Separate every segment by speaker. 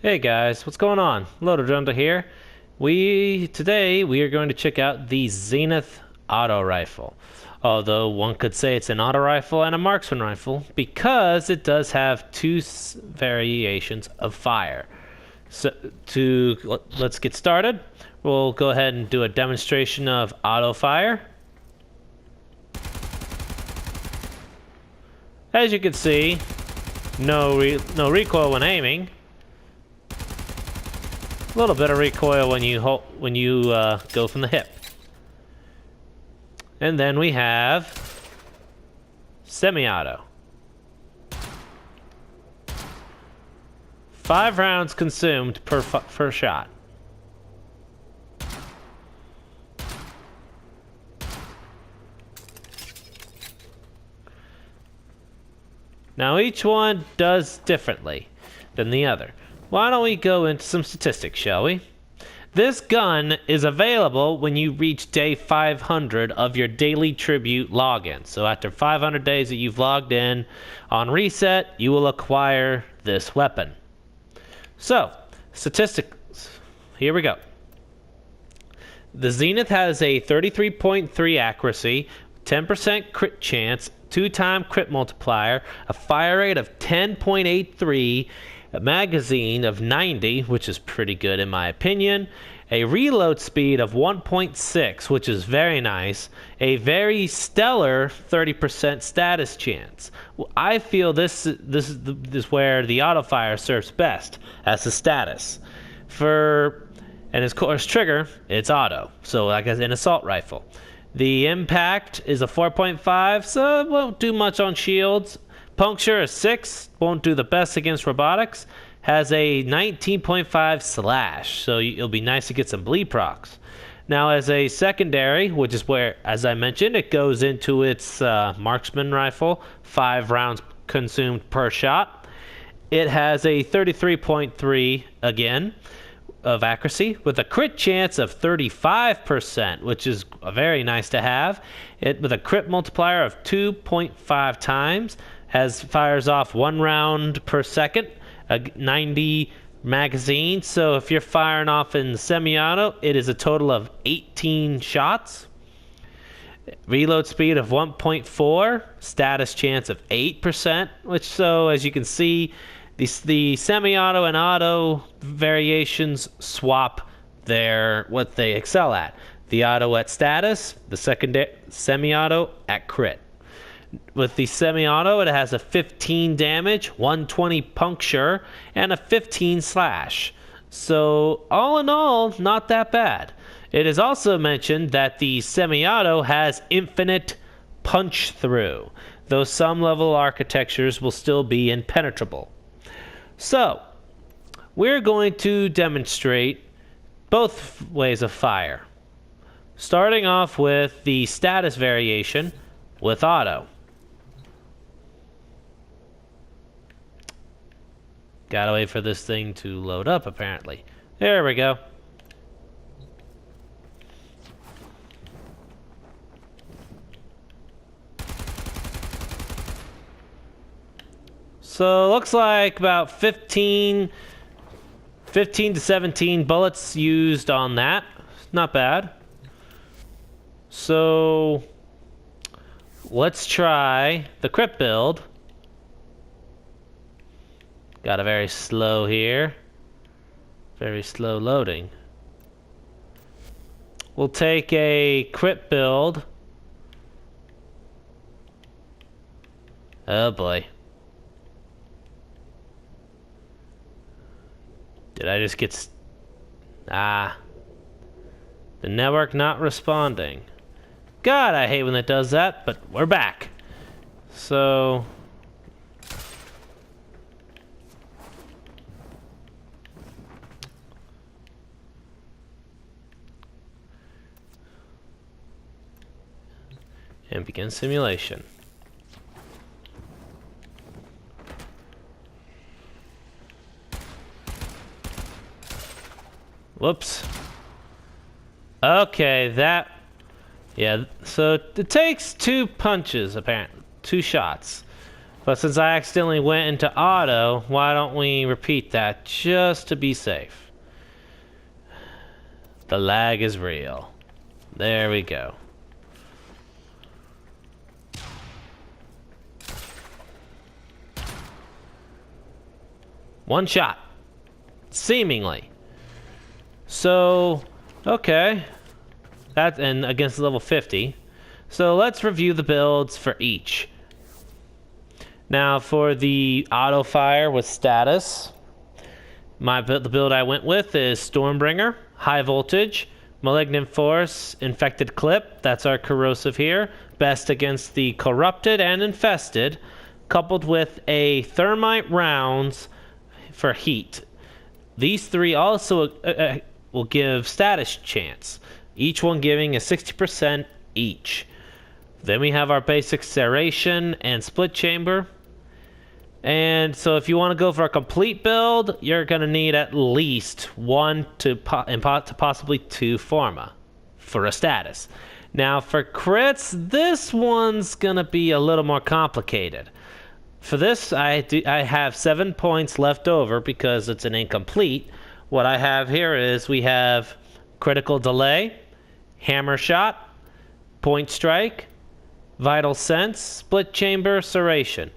Speaker 1: Hey guys, what's going on? Loto-Drandel here. Today we are going to check out the Zenith auto rifle. Although one could say it's an auto rifle and a marksman rifle because it does have two variations of fire. So let's get started. We'll go ahead and do a demonstration of auto fire. As you can see, no recoil when aiming. A little bit of recoil when you go from the hip. And then we have semi-auto. 5 rounds consumed per shot. Now each one does differently than the other. Why don't we go into some statistics, shall we? This gun is available when you reach day 500 of your daily tribute login. So after 500 days that you've logged in, on reset, you will acquire this weapon. So, statistics. Here we go. The Zenith has a 33.3 accuracy, 10% crit chance, 2-time crit multiplier, a fire rate of 10.83, a magazine of 90, which is pretty good in my opinion, a reload speed of 1.6, which is very nice, a very stellar 30% status chance. I feel this is where the auto fire serves best as a status. And of course trigger, it's auto, so like as an assault rifle. The impact is a 4.5, so it won't do much on shields. Puncture is 6, won't do the best against robotics. Has a 19.5 slash, so it'll be nice to get some bleed procs. Now as a secondary, which is where, as I mentioned, it goes into its marksman rifle, 5 rounds consumed per shot. It has a 33.3 again of accuracy with a crit chance of 35%, which is very nice to have. It with a crit multiplier of 2.5 times. Fires off 1 round per second, a 90 magazine. So if you're firing off in semi-auto, it is a total of 18 shots. Reload speed of 1.4, status chance of 8%, which, so as you can see, the semi-auto and auto variations swap what they excel at. The auto at status, the secondary semi-auto at crit. With the semi-auto, it has a 15 damage, 120 puncture, and a 15 slash. So, all in all, not that bad. It is also mentioned that the semi-auto has infinite punch-through, though some level architectures will still be impenetrable. So, we're going to demonstrate both ways of fire. Starting off with the status variation with auto. Gotta wait for this thing to load up, apparently. There we go. So, looks like about 15 to 17 bullets used on that. Not bad. So, let's try the crit build. Got a very slow here. Very slow loading. We'll take a crit build. Oh boy. Did I just get... The network not responding. God, I hate when it does that, but we're back. So... and begin simulation. Whoops. Okay, yeah, so it takes 2 punches, apparently. 2 shots. But since I accidentally went into auto, why don't we repeat that just to be safe? The lag is real. There we go. One shot. Seemingly. So, okay. That's and against level 50. So let's review the builds for each. Now for the auto fire with status, the build I went with is Stormbringer, High Voltage, Malignant Force, Infected Clip, that's our corrosive here, best against the Corrupted and Infested, coupled with a Thermite Rounds for heat. These three also will give status chance, each one giving a 60% each. Then we have our basic Serration and Split Chamber. And so if you want to go for a complete build, you're going to need at least 1 to possibly 2 Forma for a status. Now for crits, this one's going to be a little more complicated. For this, I have 7 points left over because it's an incomplete. What I have here is we have Critical Delay, Hammer Shot, Point Strike, Vital Sense, Split Chamber, Serration.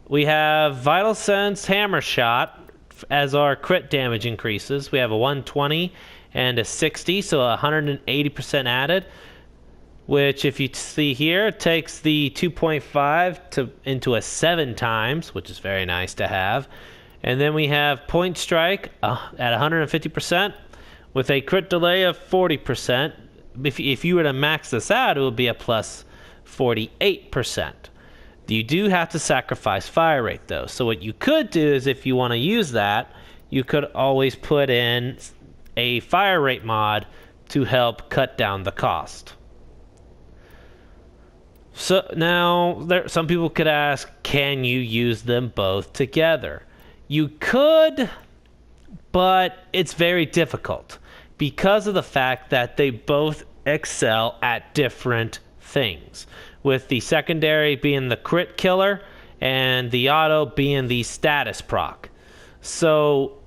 Speaker 1: We have Vital Sense, Hammer Shot as our crit damage increases. We have a 120 and a 60, so 180% added. Which, if you see here, takes the 2.5 into a 7 times, which is very nice to have. And then we have Point Strike at 150% with a crit delay of 40%. If you were to max this out, it would be a plus 48%. You do have to sacrifice fire rate though. So what you could do is, if you want to use that, you could always put in a fire rate mod to help cut down the cost. So now, some people could ask, can you use them both together? You could, but it's very difficult because of the fact that they both excel at different things, with the secondary being the crit killer and the auto being the status proc. So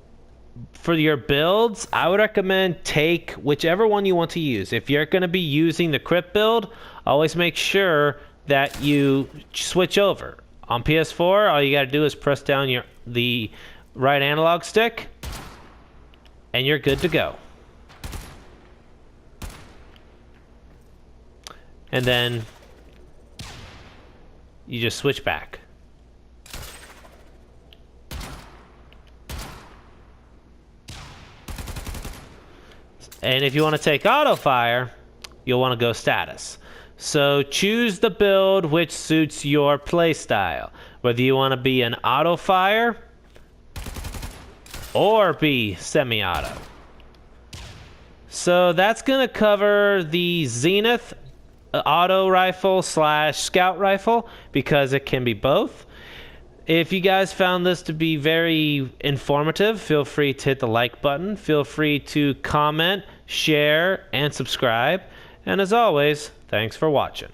Speaker 1: for your builds, I would recommend take whichever one you want to use. If you're going to be using the crit build, always make sure that you switch over. On PS4, all you got to do is press down the right analog stick and you're good to go. And then you just switch back. And if you want to take auto fire, you'll want to go status. So choose the build which suits your playstyle. Whether you want to be an auto fire or be semi-auto. So that's going to cover the Zenith auto rifle / scout rifle, because it can be both. If you guys found this to be very informative, feel free to hit the like button. Feel free to comment, share, and subscribe. And as always, thanks for watching.